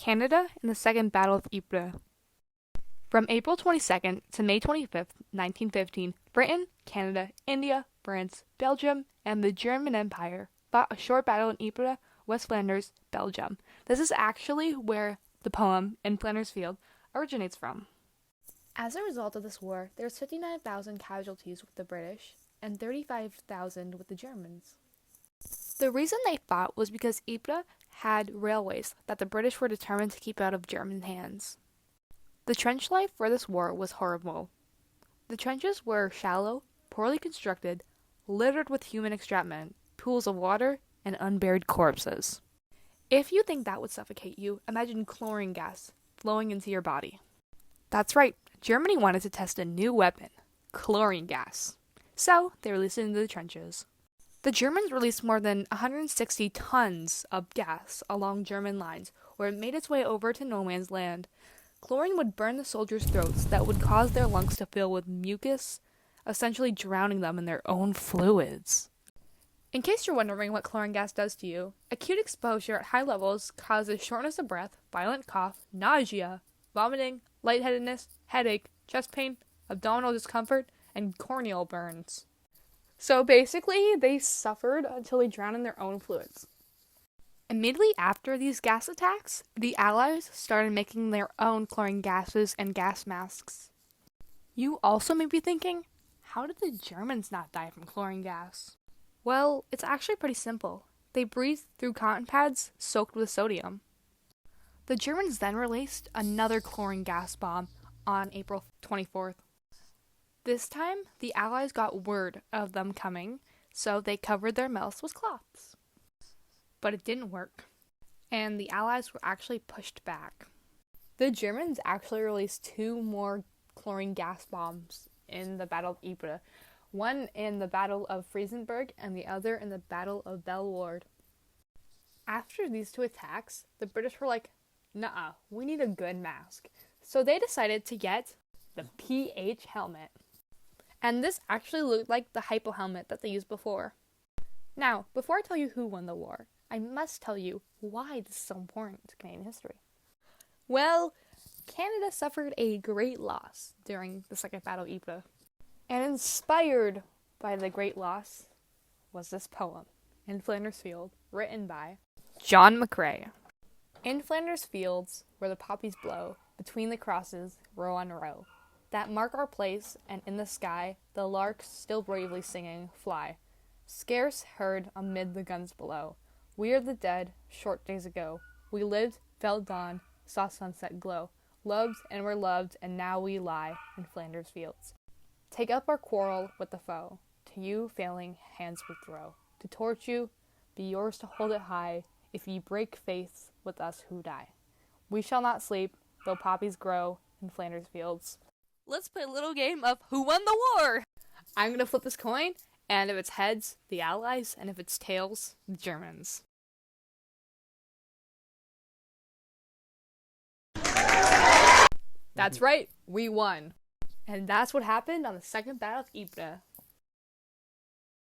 Canada in the Second Battle of Ypres. From April 22nd to May 25th, 1915, Britain, Canada, India, France, Belgium, and the German Empire fought a short battle in Ypres, West Flanders, Belgium. This is actually where the poem In Flanders Field originates from. As a result of this war, there was 59,000 casualties with the British and 35,000 with the Germans. The reason they fought was because Ypres had railways that the British were determined to keep out of German hands. The trench life for this war was horrible. The trenches were shallow, poorly constructed, littered with human excrement, pools of water, and unburied corpses. If you think that would suffocate you, imagine chlorine gas flowing into your body. That's right, Germany wanted to test a new weapon, chlorine gas. So, they released it into the trenches. The Germans released more than 160 tons of gas along German lines, where it made its way over to no man's land. Chlorine would burn the soldiers' throats that would cause their lungs to fill with mucus, essentially drowning them in their own fluids. In case you're wondering what chlorine gas does to you, acute exposure at high levels causes shortness of breath, violent cough, nausea, vomiting, lightheadedness, headache, chest pain, abdominal discomfort, and corneal burns. So basically, they suffered until they drowned in their own fluids. Immediately after these gas attacks, the Allies started making their own chlorine gases and gas masks. You also may be thinking, how did the Germans not die from chlorine gas? Well, it's actually pretty simple. They breathed through cotton pads soaked with sodium. The Germans then released another chlorine gas bomb on April 24th. This time, the Allies got word of them coming, so they covered their mouths with cloths. But it didn't work, and the Allies were actually pushed back. The Germans actually released 2 more chlorine gas bombs in the Battle of Ypres, one in the Battle of Friesenberg and the other in the Battle of Bellewaerde. After these 2 attacks, the British were like, "Nuh-uh, we need a good mask." So they decided to get the PH helmet. And this actually looked like the hypo helmet that they used before. Now, before I tell you who won the war, I must tell you why this is so important to Canadian history. Well, Canada suffered a great loss during the Second Battle of Ypres. And inspired by the great loss was this poem, In Flanders Field, written by John McCrae. In Flanders fields, where the poppies blow, between the crosses, row on row, that mark our place, and in the sky, the larks, still bravely singing, fly, scarce heard amid the guns below. We are the dead, short days ago. We lived, felt dawn, saw sunset glow, loved and were loved, and now we lie in Flanders fields. Take up our quarrel with the foe, to you failing hands we throw. To torch you, be yours to hold it high, if ye break faiths with us who die. We shall not sleep, though poppies grow in Flanders fields. Let's play a little game of Who Won the War? I'm going to flip this coin, and if it's heads, the Allies, and if it's tails, the Germans. That's right, we won. And that's what happened on the Second Battle of Ypres.